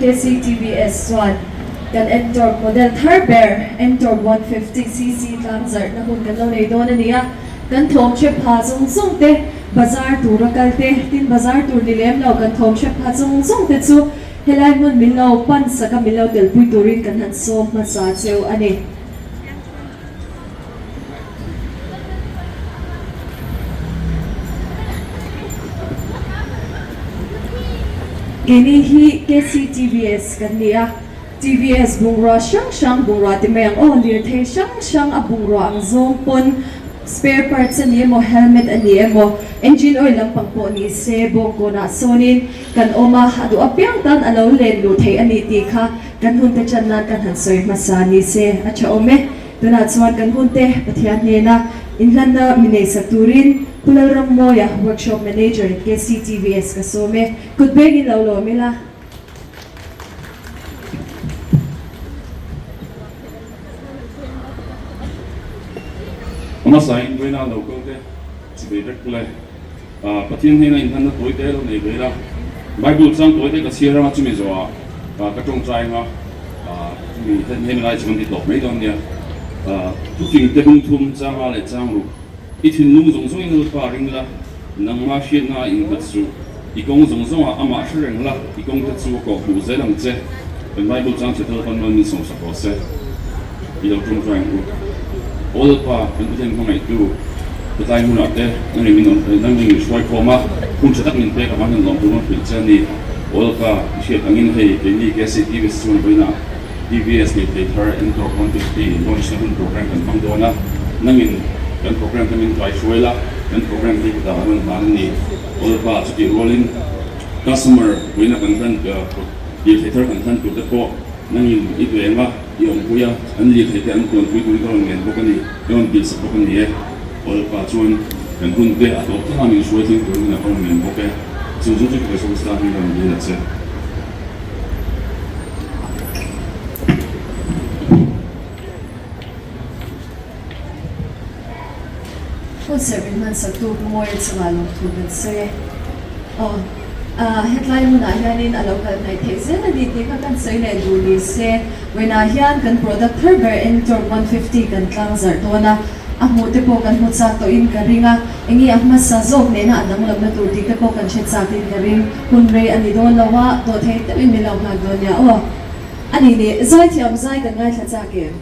KCTBS 1 kan NTORQ model Thurber NTORQ 150cc Tlangzarhna hun kan lo nei don ania kan thom che pha zung zung te bazar tur kalte tin bazar tur dilem lo kan thom che pha zung zung te chu helai mun min lo pan saka min lo tel pui turin kan han som ma sa cheu ani Gini hi KCTBS kan niya TBS bungra shang bungra timeng oh lir the shang abungra ang zompon spare parts ani mo helmet ani mo engine oil lang pangpo ni se bongko na sonin kan oma adu apiang tan alo len lu the ani ti kha kan hun te chan na kan han soi masani se acha ome tuna chuan kan hun te pathian ne na inlan na minei saturin Pulal Ramoya, Workshop Manager at KCTBS Kasome. Good begin laulo mila. Amasain ko na local te. Si Bebek pula. Patien hina intan na toy te lo nei bela. Bible sang toy te kasira ma chumi zo. Katong trai ma. Mi ten hina lai chum di tok mai don dia. Tu king te bung thum chang ale chang ru. Itin nung zong zong in pa ring la nang ma xie na in ka chu I gong zong zong a ma shi ring la I gong ta chu ko hu ze lang che ben Bible chang che to han ni song sa ko se I lo chung trang ku all pa ben tu ten ko mai tu ta tai mu na te nang ni nang ni shwai ko ma kun che tak min pe ka ma han long tu ma pil chen ni all pa xie tang in hei pe ni ke se ti be su bo na DVS ni te thar NTORQ 150 launch the program kan mang do na nang in kan program kami try shuela kan program ni kita akan mana ni all pa jadi rolling customer wina kan di theater kan tu depo nangin itu ema yang punya an li theater an kon pui kan ngen bukan ni yon bil sa bukan ni all pa chuan kan kun be atau ta min shuai ting tu na kon ngen bukan so so ke so sta ni kan ni na se Serving man sa tu more sa malong tugan se headline mo na yanin local na tese na dito ka kan say na duli se when yan kan product Thurber NTORQ 150 kan Tlangzarhna amote po kan hutsa to in karinga ingi ahmas sa zog ne na adang lam na turdi ka po kan shet sa atin karing kunre ani do lawa do the tamin milaw na do niya ani ni zai tiam zai kan ngai tha ke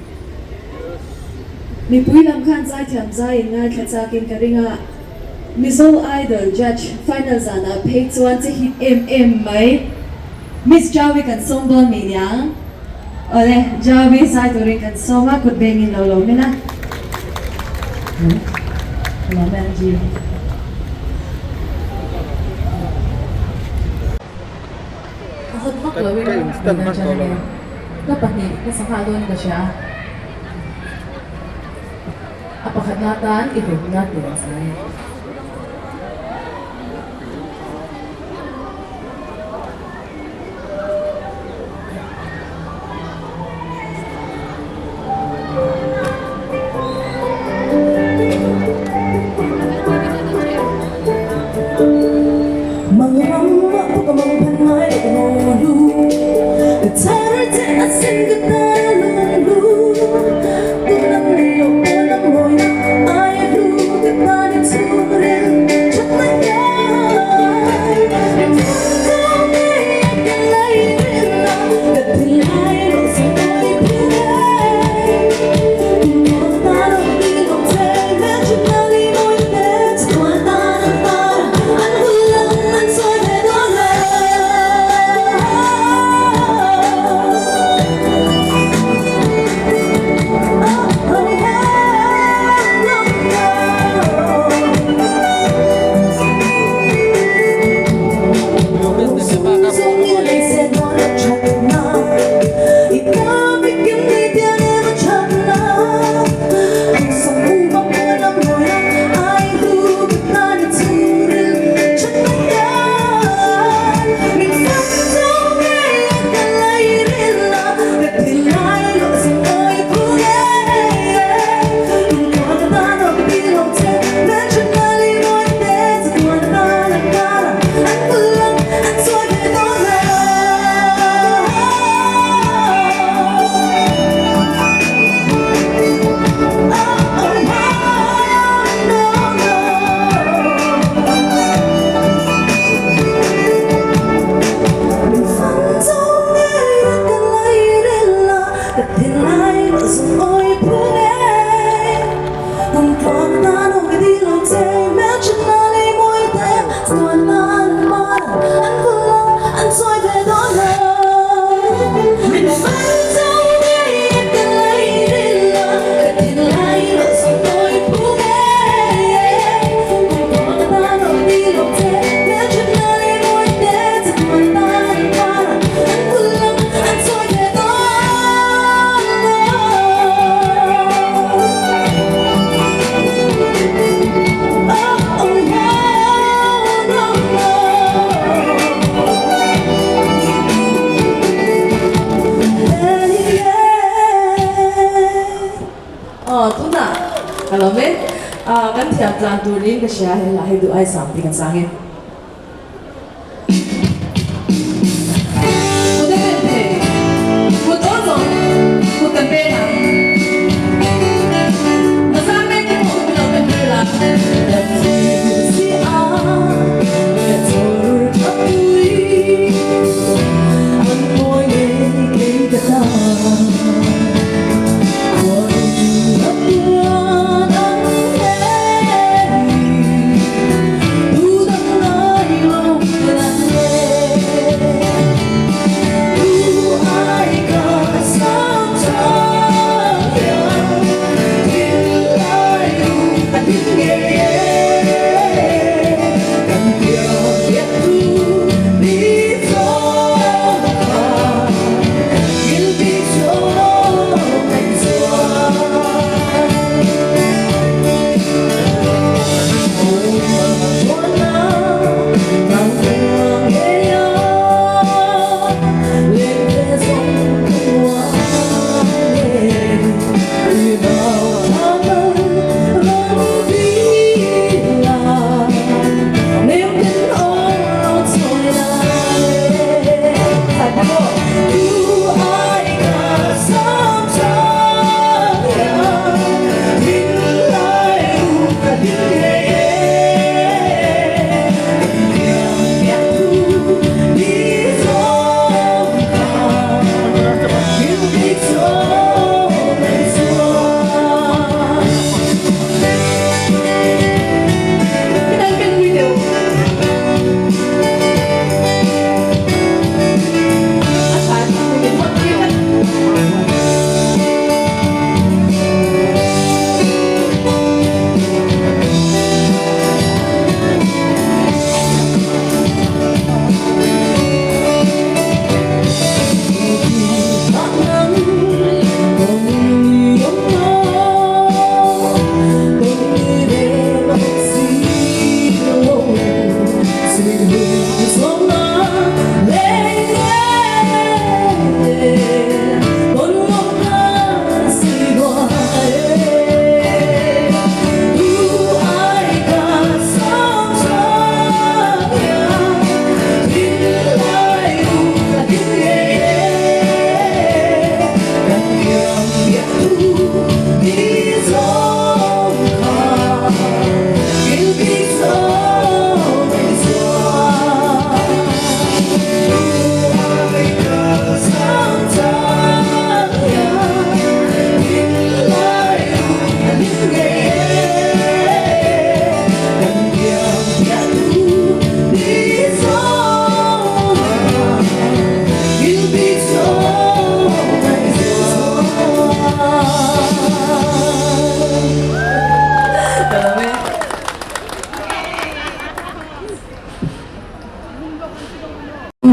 Mi pui lam khan zai thiam zai nga thachakin karinga Mizo Idol Judge Final Zana Page 1 to hit mai Miss Jauvi kan sombon minyang Ole Jauvi zai turin kan soma kut bengin lolo mina Hello Benji Ahot mak lawin Dapat ni kasakadon ka siya Apakah natin i-hook natin sa to kan thiam tlang turin ka siya he la he du ai sam ti kan sang he ku de kan the ku to zong ku kan pe na na sa me ki mo ku na kan la si a ya tur ka pui an moi ne ke ta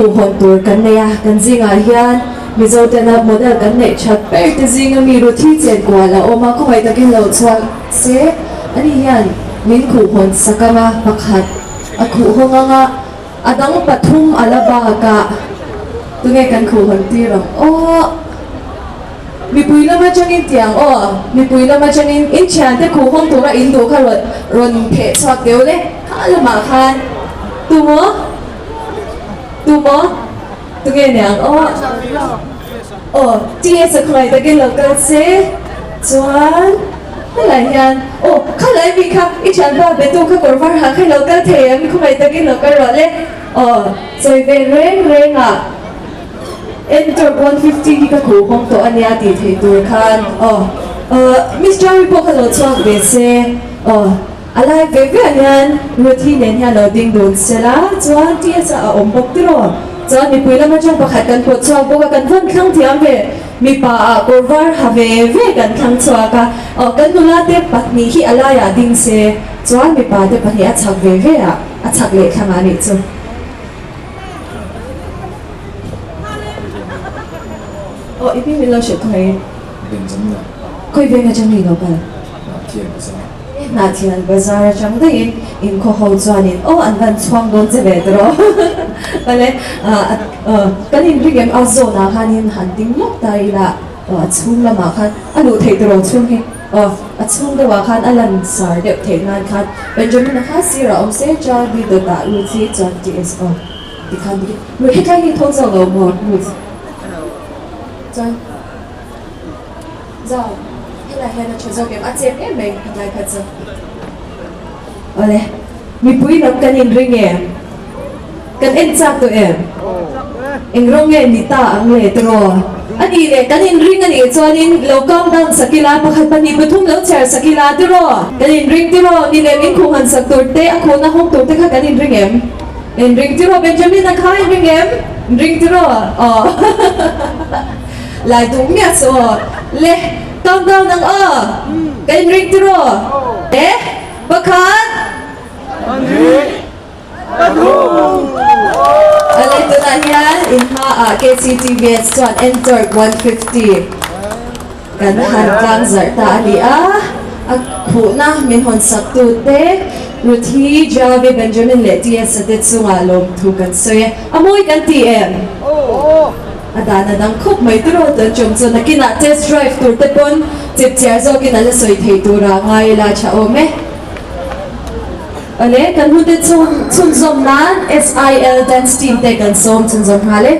mù hồn tuổi cắn này cắn gì ngài hiền mi dâu tên là model cắn này chặt bé tên gì ngài mi rồi thi tiền quả là ôm mà không phải ta kinh lâu cho sẽ anh hiền min khu hồn sakama pakhat a khu hong nga adang pathum alaba ka tu nghe cắn khu hồn ti rồi ô mi pui lama changin tiang ô mi pui lama changin in chan te khu hong tu ra in do kha ron phe chak deu le kha lama khan tu mo tu nghe nè ô tia sẽ khơi ta cái lâu cái xe chuan cái lại hiền ô khá lại vì khá ít chán ba bé tu khá cònvar hàng cái lâu cái thế mình không phải ta cái lâu cái rồi đấy rồi về reng à NTORQ 150 cái khu hong to anh ya thì thấy tuổi khan Miss Jauvi po cái lâu chuan về xe alai về anh rồi thì nên nhà lâu ding đồn xe lá chuan tia sẽ ôm bọc tí rồi chuan mi pui lama chang pakhat kan po chuak boka kan van khang thiam ve mi pa korvar have ve kan khang chuaka kan nula te patni hi alaya ding se chuan mi pa te pani a chak ve a chak le khang ani chu ipi mi lo she khoi bên giống là khoi ve nga chang ni lo ba thiền sao na thian bazar chang dai in ko ho chuan in an van chuang don che ve dro ale kan in ri game azona khanin hunting lok tai la chung lama khan anu thei dro chung he at sung dewa kan alan sar dep tengan kan Benjamin na kasira se jauvi do ta luthi chan TSO di kan di we hekai ni thong zong lo mo mu chan zao hela hela chozo kem a chep em meng lai khat zo ole mi pui nam kan in ring em kan en chak to em engrong nge ni ta ang le tro ani le kanin ring ani chuanin local dang sakila pakhat pani pathum lo chair sakila tro kanin ring tro ni le min khung han sak torte a khona hom torte kha kanin ring em en ring tro Benjamin na khai ring em ring tro lai dung mya so le countdown nang kanin ring tro pakhat alay ito na yan, KCTVS chuan NTORQ 150 Ganahan Tlangzarhna ali akho na minhon saktute Ruthi Jauvi Benjamin Letia sa Tetsungalom Tukan Soye amoy kan TM Adana dang kup may turo doon chumso na kina test drive tour tepon tip tiarzo kinala soy teitura ngay la cha ome ale kan hunde chun zom nan SIL dance team te kan som chun zom hale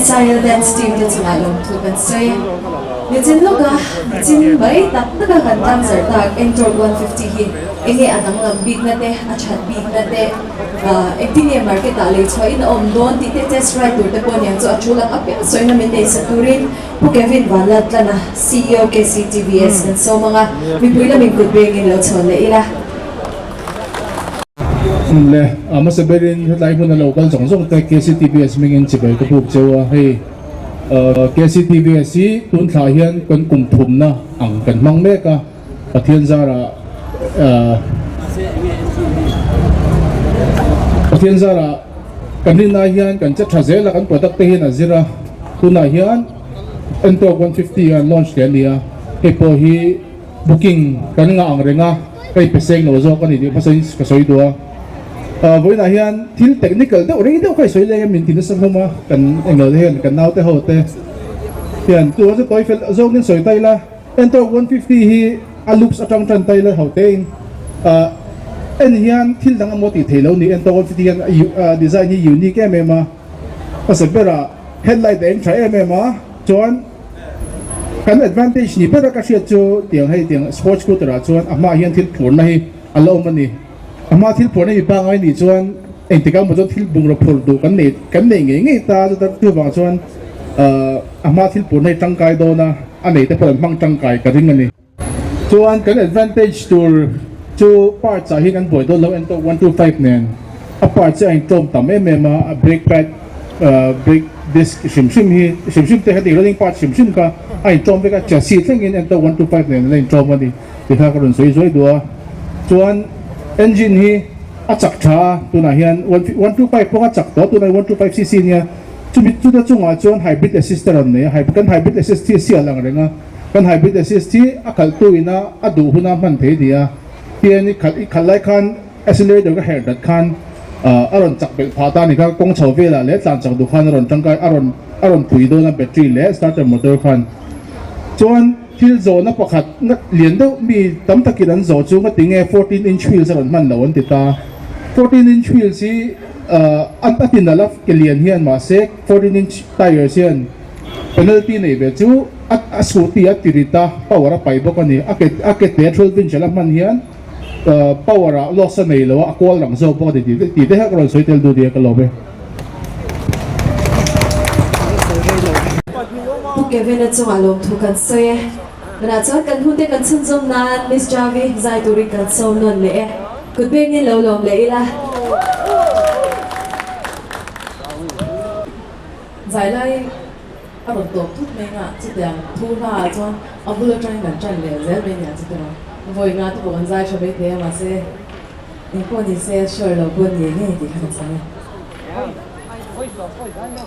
SIL dance team din sumalong tukan soy Nizin loga, nizin bay tak nagakan Tlangzarhna NTORQ 150 hin Inge anang big na te, achat big na te Ektinye market alay so in doon tite test ride tour te po niyan so achulang apya so namin day sa turin po Kevin Valat na CEO KCTVS and so mga mipuy namin good bringing lot so ila le masaberin tayo mo na local song kay KCTVS mingin sibay ko po siya hey KCTVS si tun thahian kan kumthum na ang kan mang meka Tlangzarhna kan rin na hiyan kan chat hazela kan product te hin azira tuna hiyan NTORQ 150 an launch kan dia hepo hi booking kan nga ang renga kay peseng no zo kan di pasay kasoi do voi na hiyan til technical de ori do kay soi le min tin sa homa kan engel hiyan kan naw te ho te hiyan tu zo toy fel zo nin soi tai la NTORQ 150 hi aloops atang tran tai la ho te en hian thil dang amoti thelo ni NTORQ 150 hian design hi unique em pasabera headlight eng try em chuan kan advantage ni pera ka sia chu tiang hei tiang sports scooter a chuan ama hian thil phur na hi alo mani ama thil phur na hi ba ngai ni chuan eng tika mo chu thil bung ro phur du kan nei nge ta tu bang chuan ama thil phur na hi tangkai do na anei te pon mang tangkai ka ring ani chuan kan advantage tur chu parts a hi kan boi do lo NTORQ 125 nen a parts a in tom tam a brake pad brake disc shim te hadi rolling part shim ka ai tom be ka chassis thengin NTORQ 125 nen lein tom ani ti kha karon soi do chuan engine hi a chak tha tuna hian 125 po ka chak to tuna 125 cc nia chu da chunga chuan hybrid assist ron ne hybrid assist si alang renga kan hybrid assist akal tu ina adu huna man the dia tiani khalai khan accelerator ka her dat khan aron chak bel phata ni ka kong chho vela le tlan chak du khan ron tangkai aron pui do na battery le starter motor khan chuan thil zo na pakhat na lian do mi tam takiran zo chu nga tinge 14 inch wheels ron man lawon ti ta 14 inch wheels hi an atin la ke lian hian ma se 14 inch tires hian penalty nei be chu a scooty a tirita power a pai bok ani aket petrol bin chala man hian power a loss nei lo a kwal rang zo bo ti te ha ron soitel du dia ka lobe Kevin at sumalong tukan soye. Manatsuan kan hunte kan sunzom na Miss Jauvi zai turi kan so non le e. Kutbing ni lolong le ila. Zai lai aron tok thut me nga chitiang thu na chuan abula train kan chan le zel me nya chitira. Voi nga tu bon zai chabe te ma se. Ni ko ni se sure lo bon ye nge ti kan sa. Hãy subscribe cho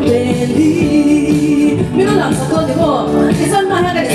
kênh Ghiền Mì Gõ để không bỏ lỡ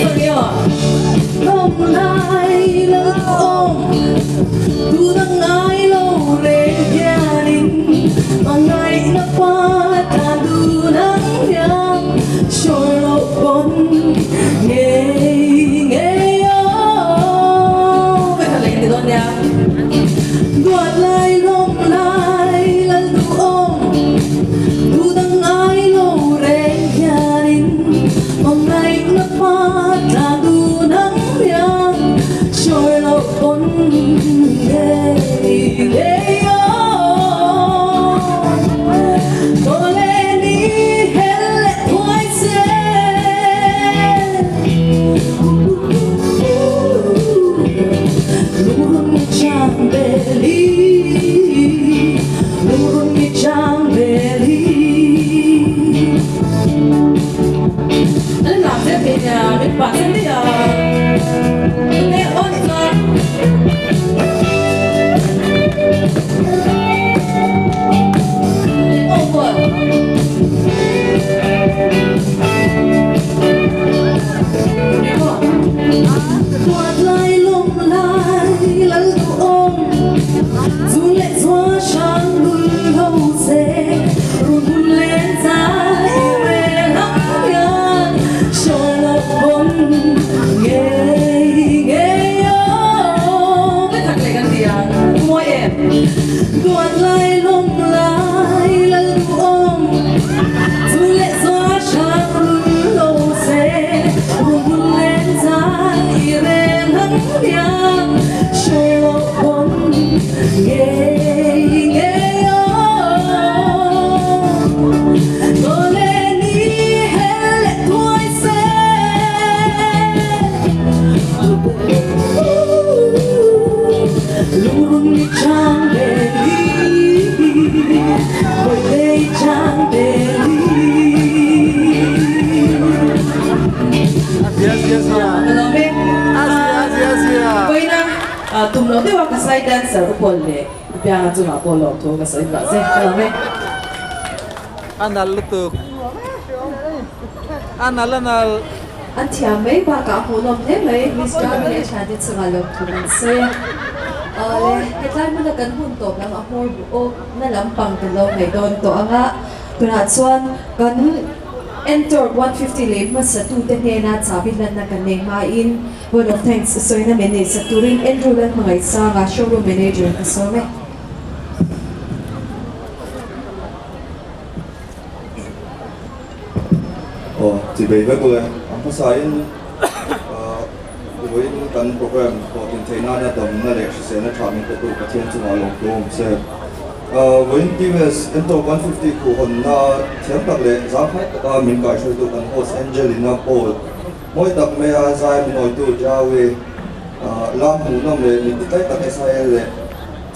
quạt lại lông lại lần ôm dù lệ gió sáng lâu xe buồn lên giá irem hăng nhang show con nghe nghe có lẽ đi hết thôi sẽ luôn đi trang để đi bởi đây trang để đi hello me Koina tum lo dewa ka side dancer ko le Piang chu ma ko lo to ka side la se hello me Anal lutuk. Anal. an thiam mai ba ka hunom ne mai Mr. Mele chadi chunga lo thuran se le hetlai mun kan hun to lam a hor o na lampang kan lo mai don to anga tuna chuan kan NTORQ 150 le ma sa tu te ne na chabi lan na kan nei ma in word of thanks soina mene sa turing Andrew lan mangai sa ga showroom manager ka so me chỉ vì với tôi anh có sai với cái program của kinh tế na đã đồng na để sẽ na trả mình tôi có thiên cho nó lồng đồm sẽ với TVS NTORQ 150 của hồn na thiam đặc lệ giá khách mình gọi cho tôi cần host Angelina Paul mỗi tập mấy dài mình nói tôi jauvi làm hú năm lệ mình tích tập cái sai lệ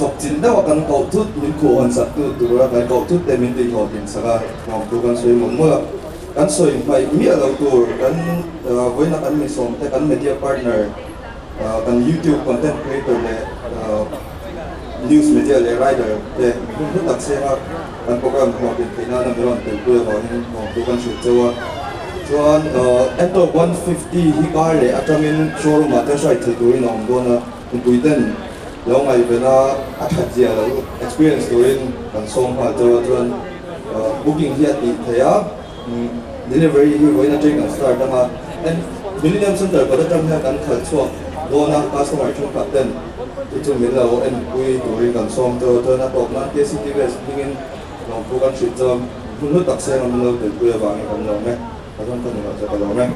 chọc chín đó cần cầu thút mình của hồn sạch tôi ra cái cầu thút để mình đi học tiền sạc còn tôi cần suy muốn mua kan soi mai mi alo tour kan voina kan mi som te kan media partner kan YouTube content creator le news media le writer te kun tak se ha kan program ko bin kina na meron te ku ho hin ko tu kan shoot chawa chuan NTORQ 150 hi car le atamin showroom ata sai thu tuin ong do na puiten lo ngai vela athat zia lo experience tuin kan som ha chuan booking hi ati thaya delivery hi voina train kan start ama and Millennium Center pada jam ha kan khal chuak dona customer chung paten itu milo and we touring kan som to na top na KCTV bingin long pu kan shit jam bunu tak se nam lo te ku ba kan lo me kan kan ni ka lo me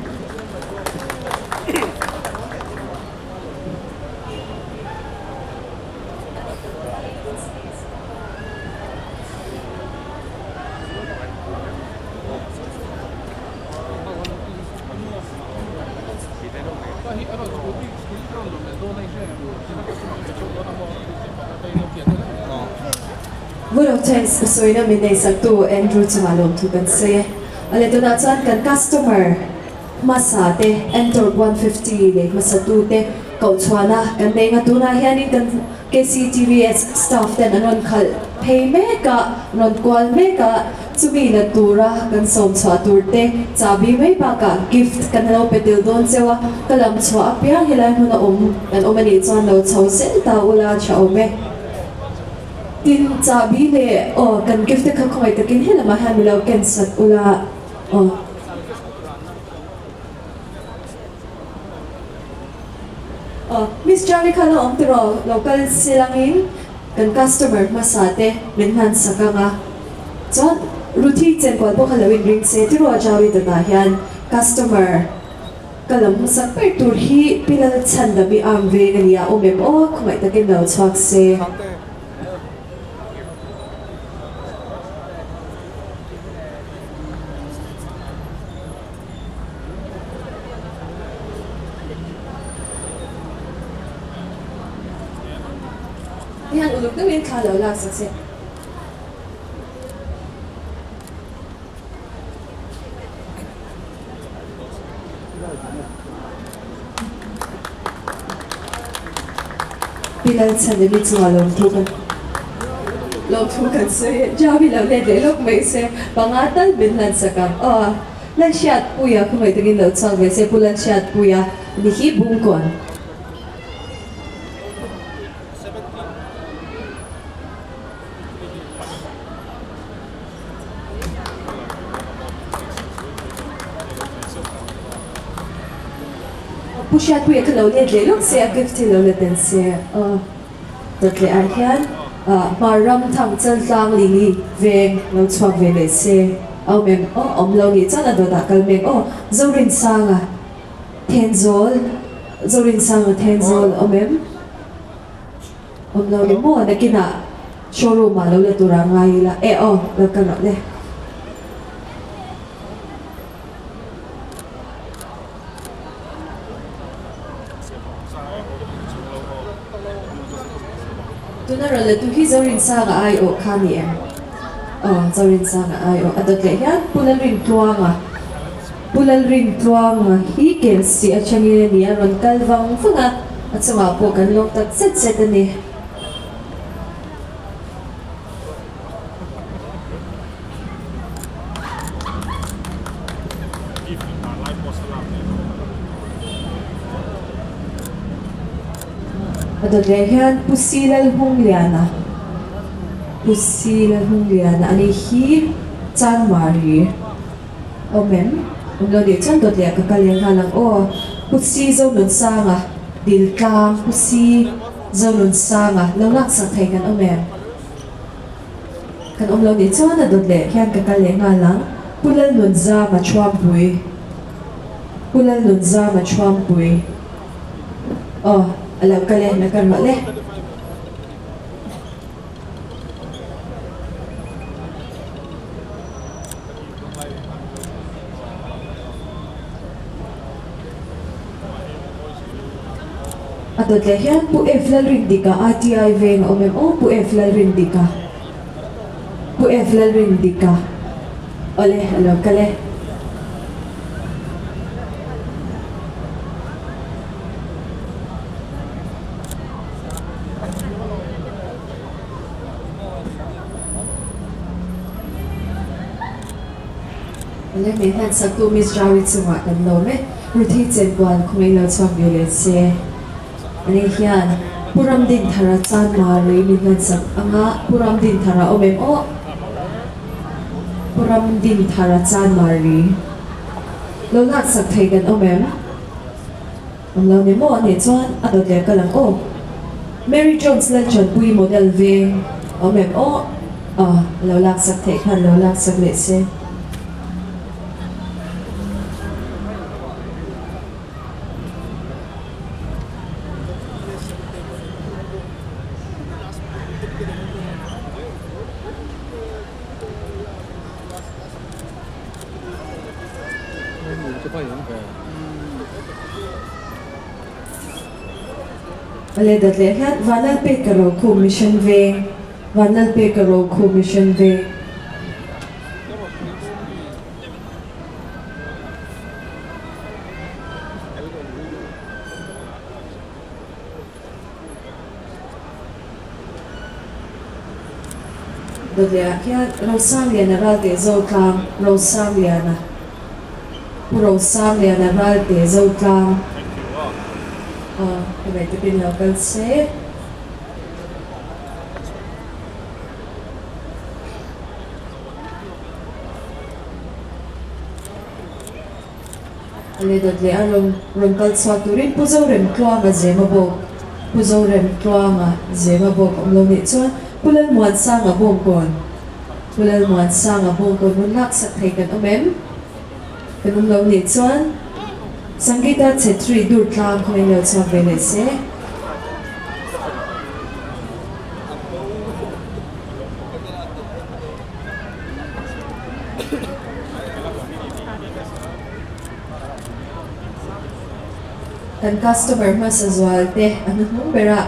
Word of thanks soina mene sa tu Andrew chumalom thu kan se ale to na chan kan customer masate NTORQ 150 le masatu te ko chwana kan nei nga tu na hianin kan KCTVS staff ten anon khal pay me ka non kwal me ka chumi la tura kan som chwa turte chabi mai pa ka gift kan lo petil don sewa kalam chwa Piang hilai huna kan omani chan lo chau sen ta ula cha ome tin chabi le kan gift ka khoi takin hela ma han lo ken sat ula Miss Jolly kala tiro local silangin kan customer masate minhan sakanga chon ruthi chen kwal po kalawin ring se tiro jawi ta hian customer kalam sak per tur hi pilal chanda mi am ve ania omem khumai takin lo chak se Yan ulog na min kalaw lang sa set. Pilal sa namin sa lomtukan. Lomtukan sa jawi lang nede log may se pangatal binlan sa kam. Lansyat puya kung may tagin daw sa se pulansyat puya nihi bungkon. Pusyat puya kalau lihat lelok saya gift lo ledan saya. Tatli arhian. maram thang chal tlang lingi veng lo chhuak ve le se au mem om lo ni chan ado da kal meng zorin sanga tenzol zorin sanga tenzol omem om lo ni mo na kina showroom ma lo le turangai la lo kan le tunara le tu hi zorin sanga ai khani em zorin sanga ai adot le hian pulal ring tuanga hi ken si achangi ni aron kalwang fanga achama po kan lok tak set ani adot le hian pusilal hungliana ani hi chan mari omem lo de chan dot le ka kaleng halang pusi zo nun sanga dil tlang pusi zo nun sanga lo lak sa thai kan omem kan lo de chan dot le hian ka kaleng halang pulal nun za ma chwam pui alam kaleng na kan le adot le hian pu eflal rindika ATI veng omem pu eflal rindika ole alam kale le me han sa tu mis jauvi chunga kan lo me ruthi chen kwal khumei lo chawk vile se ani hian puram din thara chan mari mi han sak anga puram din thara omem puram din thara chan mari lo lak sak thai kan omem lo ne mo ne chuan adot le kalang Mary Jones la chon pui model veng omem lo lak sak thai khan lo lak sak le se ale dat le hian vanal pe karo commission ve dat le hian rosang liana ral te zo tlang rosang liana ral te zo tlang Kamay tipin local se ale dot le arong kal chwa turin puzo rem tlanga zema bok omlo ni chuan pulal muan sanga bongkon mun lak sak thai kan omem kan omlo ni chuan Sangeeta Chetri dur tlang khumei lo chawk vele se kan customer ma sa zwal te anu hung bera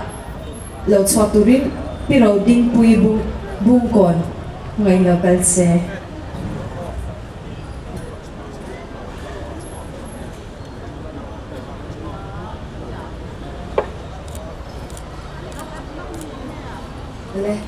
lo chawk turin piro ding pui bung kon ngai lo kal se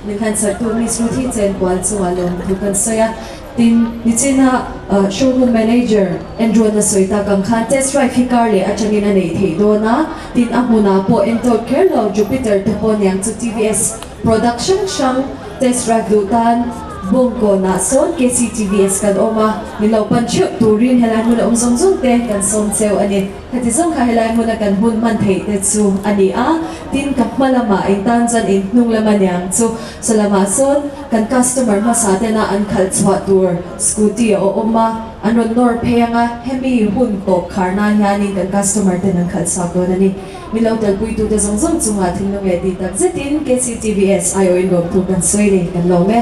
mình han sa tu mi sruthi chen kwal chuwa lom tu kan soya tin ni chena showroom manager Andrew na soita kam khan test drive hikar le achangina nei thei do na tin amuna po NTORQ lo Jupiter to po nyang chu TVS production shang test drive du tan bongko na son KCTVS kan oma nilaw panchuk turin helai mo na zong te kan son seo ani hati zong ka helai mo na kan hun man thei te chu ani a tin kap malama in tanzan in nung laman yang chu salama son kan customer ma sa te na an khal chwa tur scooty o oma anon nor phenga hemi hun to kharna yani kan customer te nang khal sa ko ani milaw tal pui tu te zong chunga thin nong e ti tak zetin KCTVS ayo in gom tu kan soire kan lo me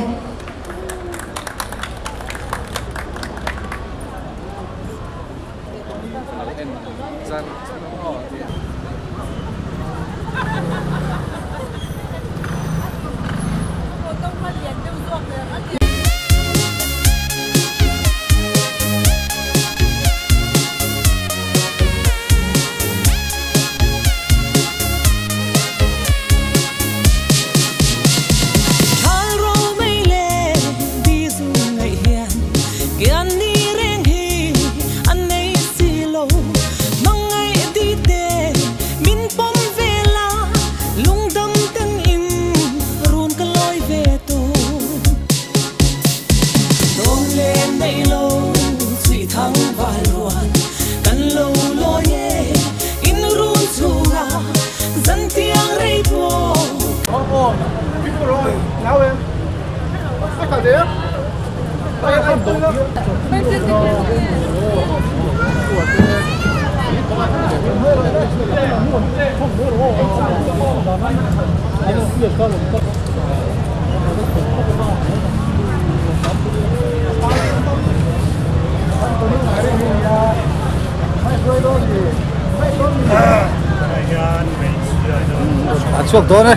chuộc đó này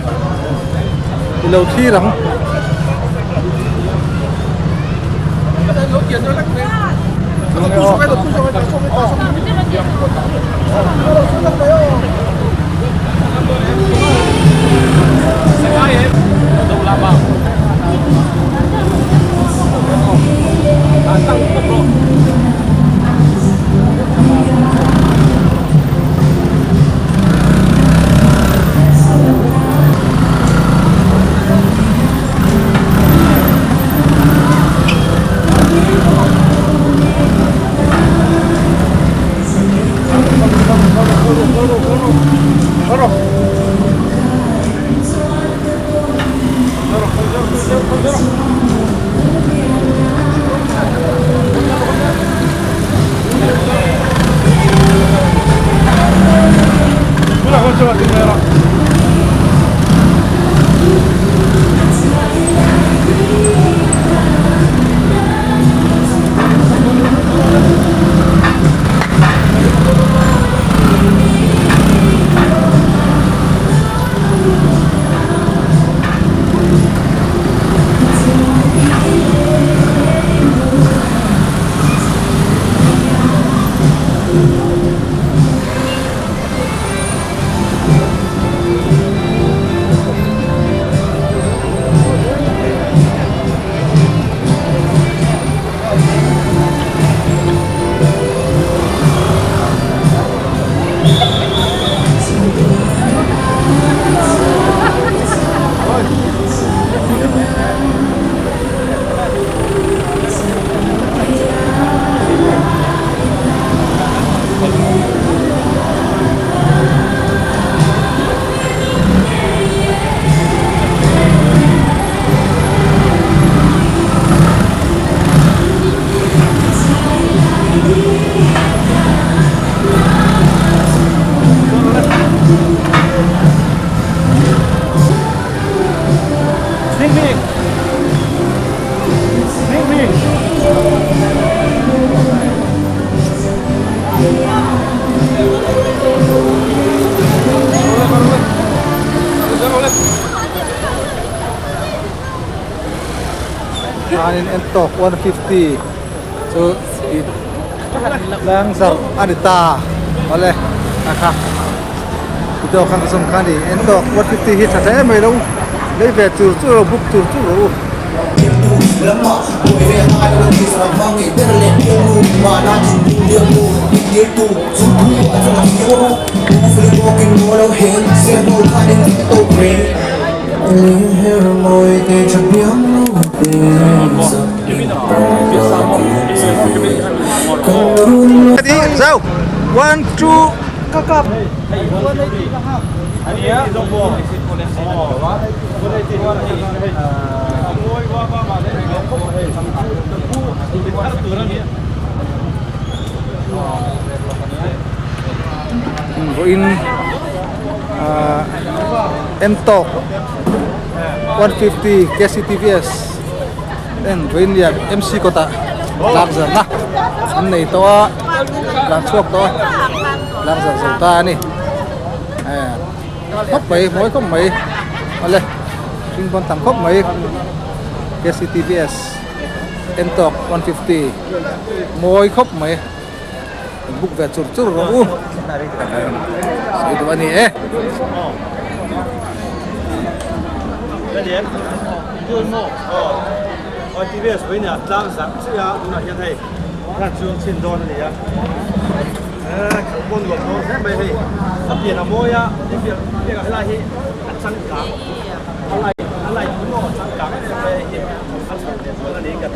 thì lâu thi lắm NTORQ 150 so Tlangzarhna olehนะครับที่ตัวข้างสำคัญดิ NTORQ 150 hit แท้ไม่รู้เลยแบบจู่บุกจู่Lemak, boleh ada lagi serabang ni terlek ilmu mana dia mu dia tu sungguh aja hero boleh walking walau hell sebab kadang tu brain ini hero moi te chapiang Ready, go. 1, 2, kakap. In NTORQ 150 KCTVS then in ya MC kota Tlangzarhna an nei to lang chuak to Tlangzarhna ta ni khop mai moi khop mai ale tin bon tam khop mai KCTVS NTORQ 150 moi khop mai buk ve chur chur ro itu ani Jadi, tuan mo, aktivis ini Tlangzarhna sih ya, guna yang hay, kan jual cendol ni ya, karbon gua tu, saya beli, tapi yang mo ya, dia lagi cangkang, alai puno cangkang, saya beli, asal dia jual ni kan,